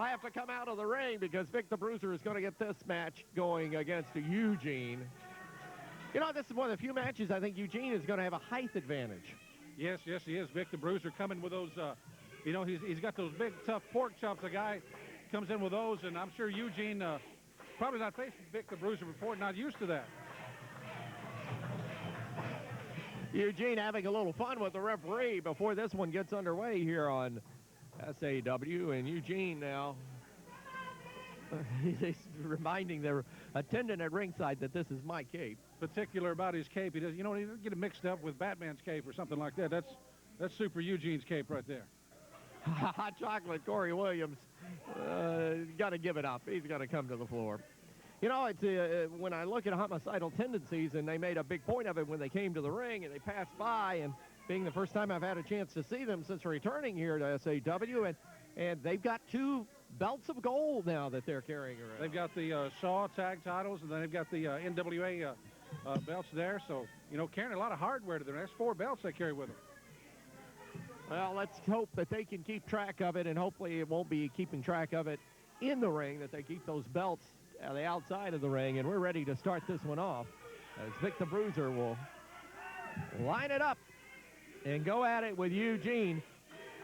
will have to come out of the ring because Vic the Bruiser is going to get this match going against Eugene. You know, this is one of the few matches I think Eugene is going to have a height advantage. Yes, he is. Vic the Bruiser coming with those, you know, he's got those big, tough pork chops. The guy comes in with those, and I'm sure Eugene probably not faced Vic the Bruiser before, not used to that. Eugene having a little fun with the referee before this one gets underway here on SAW, and Eugene now he's reminding the attendant at ringside that this is my cape. Particular about his cape, he does, you know, he doesn't get it mixed up with Batman's cape or something like that. That's Super Eugene's cape right there. Hot Chocolate Corey Williams got to give it up. He's got to come to the floor. You know, it's when I look at homicidal tendencies, and they made a big point of it when they came to the ring and they passed by, and being the first time I've had a chance to see them since returning here to SAW, and they've got 2 belts of gold now that they're carrying around. They've got the Shaw tag titles, and then they've got the NWA belts there. So, you know, carrying a lot of hardware to them. That's 4 belts they carry with them. Well, let's hope that they can keep track of it, and hopefully it won't be keeping track of it in the ring, that they keep those belts on the outside of the ring, and we're ready to start this one off as Vic the Bruiser will line it up and go at it with Eugene.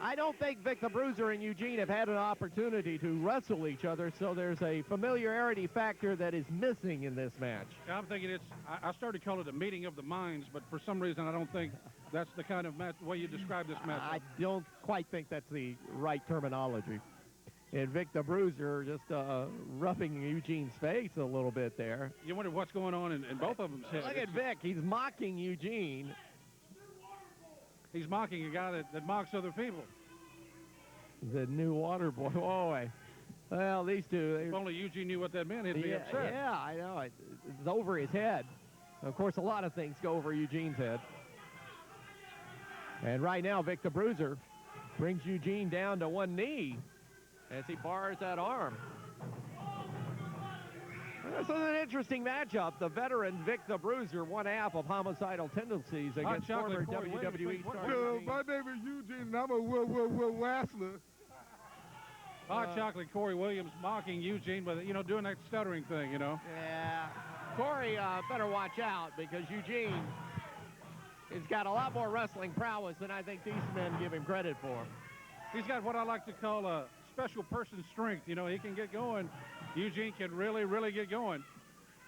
I don't think Vic the Bruiser and Eugene have had an opportunity to wrestle each other, so there's a familiarity factor that is missing in this match. I'm thinking I started to call it a meeting of the minds, but for some reason I don't think that's the kind of match, way you describe this match. I don't quite think that's the right terminology. And Vic the Bruiser just roughing Eugene's face a little bit there. You wonder what's going on in both of them's heads. Look at Vic. He's mocking Eugene. He's mocking a guy that mocks other people. The new water boy. Boy. Well, these two. If only Eugene knew what that meant, he'd be upset. Yeah, I know. It's over his head. Of course, a lot of things go over Eugene's head. And right now, Vic the Bruiser brings Eugene down to one knee as he bars that arm. This is an interesting matchup. The veteran Vic the Bruiser, one half of homicidal tendencies against former WWE star. Well, my name is Eugene, and I'm a wrestler. Hot Chocolate Corey Williams mocking Eugene, but, you know, doing that stuttering thing, you know. Yeah. Corey better watch out, because Eugene has got a lot more wrestling prowess than I think these men give him credit for. He's got what I like to call a special person strength. You know, he can get going. Eugene can really, really get going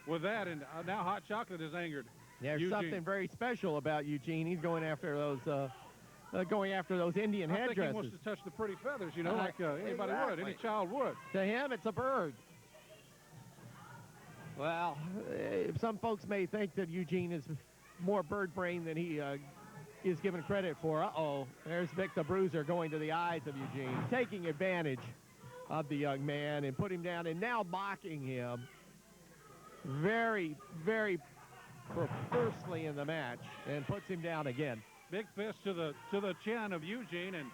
with that, and now Hot Chocolate is angered. There's something very special about Eugene. He's going after those Indian headdresses. I think he wants to touch the pretty feathers, you know, like anybody would, any child would. To him, it's a bird. Well, some folks may think that Eugene is more bird brain than he is given credit for. Uh-oh, there's Vic the Bruiser going to the eyes of Eugene, taking advantage of the young man and put him down, and now mocking him very, very profusely in the match, and puts him down again. Big fist to the chin of Eugene, and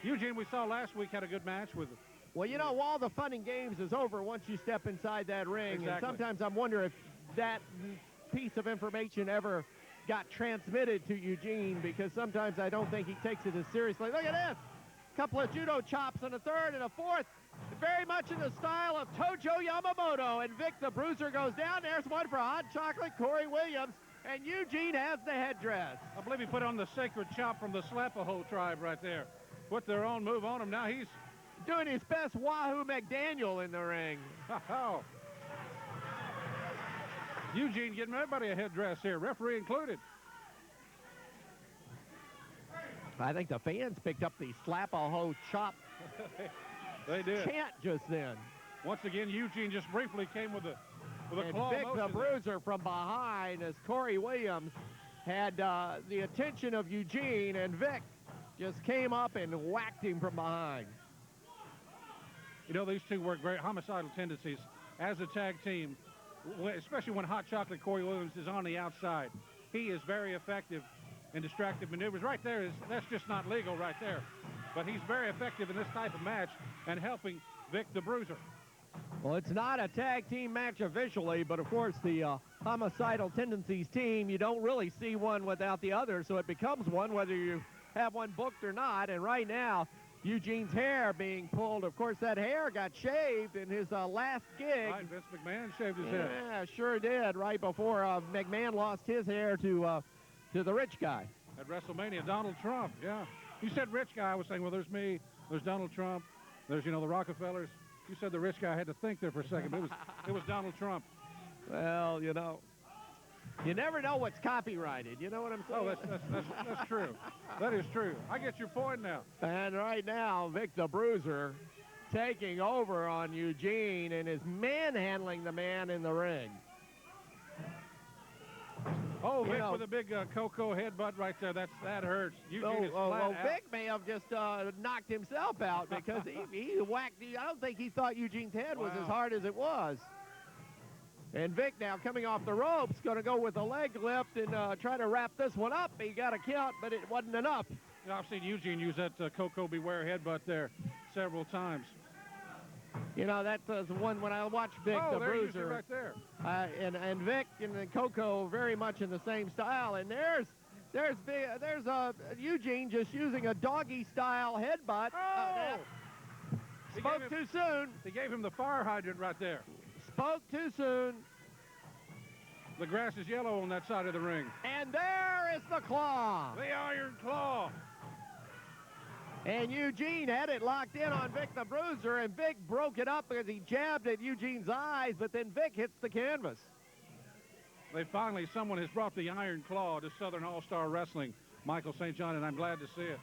Eugene we saw last week had a good match with him. Well, you know, all the fun and games is over once you step inside that ring. Exactly. And sometimes I'm wondering if that piece of information ever got transmitted to Eugene, because sometimes I don't think he takes it as seriously. Look at this. A couple of judo chops and a third and a fourth. Very much in the style of Tojo Yamamoto. And Vic the Bruiser goes down. There's one for Hot Chocolate Corey Williams. And Eugene has the headdress. I believe he put on the sacred chop from the Slapaho tribe right there. Put their own move on him. Now he's doing his best Wahoo McDaniel in the ring. Oh. Eugene getting everybody a headdress here, referee included. I think the fans picked up the Slap-a-ho chop They did. chant just then. Once again, Eugene just briefly came with a claw Vic motion the there. Bruiser from behind, as Corey Williams had the attention of Eugene, and Vic just came up and whacked him from behind. You know, these two work great. Homicidal tendencies as a tag team, especially when Hot Chocolate Corey Williams is on the outside. He is very effective in distractive maneuvers. Right there, that's just not legal right there. But he's very effective in this type of match and helping Vic the Bruiser. Well, it's not a tag team match officially, but of course the Homicidal Tendencies team, you don't really see one without the other, so it becomes one whether you have one booked or not. And right now, Eugene's hair being pulled. Of course, that hair got shaved in his last gig. Right, Vince McMahon shaved his head. Yeah, sure did. Right before McMahon lost his hair to the rich guy. At WrestleMania, Donald Trump, yeah. You said rich guy. I was saying, well, there's me, there's Donald Trump, there's, the Rockefellers. You said the rich guy. I had to think there for a second, but it was Donald Trump. Well, you never know what's copyrighted. You know what I'm saying? Oh, that's true. That is true. I get your point now. And right now, Vic the Bruiser taking over on Eugene and is manhandling the man in the ring. Oh, Vic with a big Coco headbutt right there. That hurts. Eugene is flat out. Vic may have just knocked himself out because he whacked. I don't think he thought Eugene's head was as hard as it was. And Vic now coming off the ropes, going to go with a leg lift and try to wrap this one up. He got a count, but it wasn't enough. I've seen Eugene use that Coco Beware headbutt there several times. That's the one when I watched Vic the Bruiser. Right there. And Vic and Coco very much in the same style. And there's Eugene just using a doggy style headbutt. Spoke too soon. They gave him the fire hydrant right there. Spoke too soon. The grass is yellow on that side of the ring. And there is the claw. The Iron Claw. And Eugene had it locked in on Vic the Bruiser, and Vic broke it up because he jabbed at Eugene's eyes, but then Vic hits the canvas. Someone has brought the Iron Claw to Southern All-Star Wrestling, Michael St. John, and I'm glad to see it.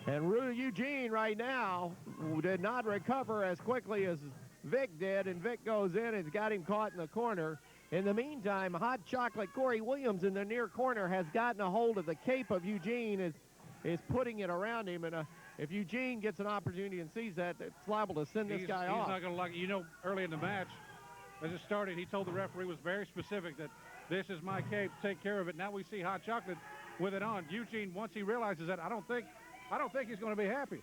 And Eugene right now did not recover as quickly as Vic did, and Vic goes in and got him caught in the corner. In the meantime, Hot Chocolate Corey Williams in the near corner has gotten a hold of the cape of Eugene, is putting it around him, and if Eugene gets an opportunity and sees that, it's liable to send this guy off. He's not going to like it. Early in the match, as it started, he told the referee, was very specific that this is my cape, take care of it. Now we see Hot Chocolate with it on. Eugene, once he realizes that, I don't think he's going to be happy.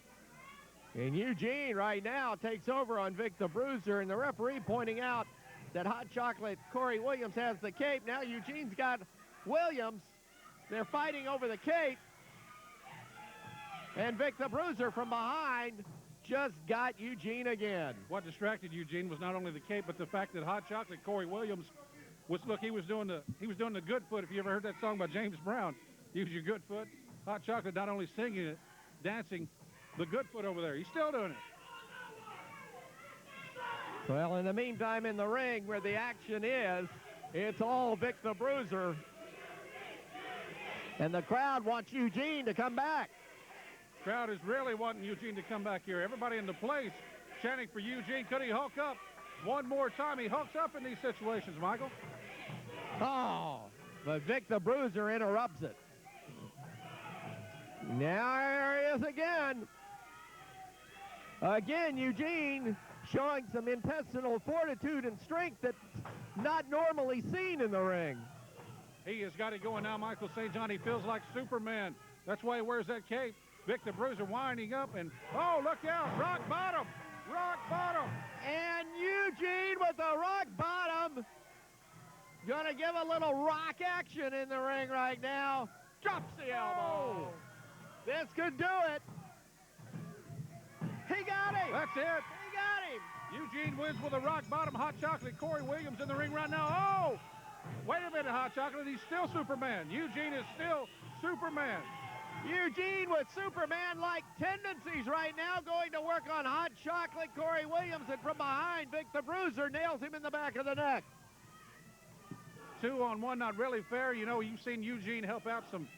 And Eugene right now takes over on Vic the Bruiser, and the referee pointing out that Hot Chocolate Corey Williams has the cape. Now Eugene's got Williams. They're fighting over the cape. And Vic the Bruiser from behind just got Eugene again. What distracted Eugene was not only the cape, but the fact that Hot Chocolate Corey Williams he was doing the good foot. If you ever heard that song by James Brown, use your good foot. Hot Chocolate not only singing it, dancing the good foot over there. He's still doing it. Well, in the meantime, in the ring where the action is, it's all Vic the Bruiser. And the crowd wants Eugene to come back. Crowd is really wanting Eugene to come back here. Everybody in the place chanting for Eugene. Could he hulk up one more time? He hulks up in these situations, Michael. Oh, but Vic the Bruiser interrupts it. Now here he is again. Again, Eugene showing some intestinal fortitude and strength that's not normally seen in the ring. He has got it going now, Michael St. John. He feels like Superman. That's why he wears that cape. Vic the Bruiser winding up, and oh, look out, rock bottom, rock bottom. And Eugene with the rock bottom. Gonna give a little rock action in the ring right now. Drops the elbow. This could do it. He got him. That's it. He got him. Eugene wins with a rock bottom. Hot Chocolate Corey Williams in the ring right now. Oh, wait a minute, Hot Chocolate. He's still Superman. Eugene is still Superman. Eugene with Superman-like tendencies right now, going to work on Hot Chocolate Corey Williams, and from behind, Vic the Bruiser nails him in the back of the neck. 2-on-1, not really fair. You've seen Eugene help out some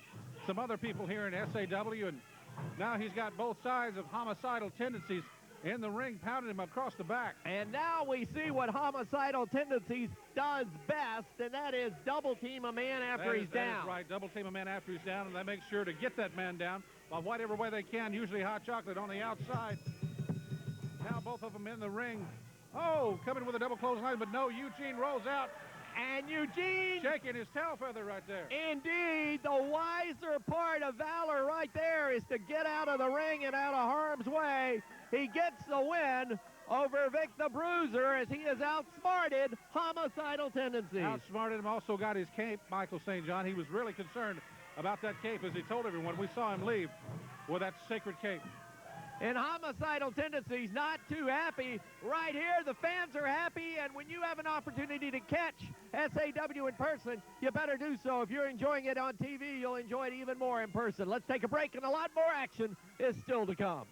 other people here in SAW, and now he's got both sides of homicidal tendencies in the ring, pounding him across the back. And now we see what homicidal tendencies does best, and that is double team a man after he's down. That is right, double team a man after he's down, and they make sure to get that man down by whatever way they can, usually Hot Chocolate on the outside. Now both of them in the ring. Oh, coming with a double clothesline, but no, Eugene rolls out. And Eugene shaking his tail feather right there. Indeed, the wiser part of Valor right there is to get out of the ring and out of harm's way. He gets the win over Vic the Bruiser as he has outsmarted homicidal tendencies. Outsmarted him, also got his cape, Michael St. John. He was really concerned about that cape as he told everyone. We saw him leave with that sacred cape. And Homicidal Tendencies not too happy. Right here, the fans are happy, and when you have an opportunity to catch SAW in person, you better do so. If you're enjoying it on TV, you'll enjoy it even more in person. Let's take a break, and a lot more action is still to come.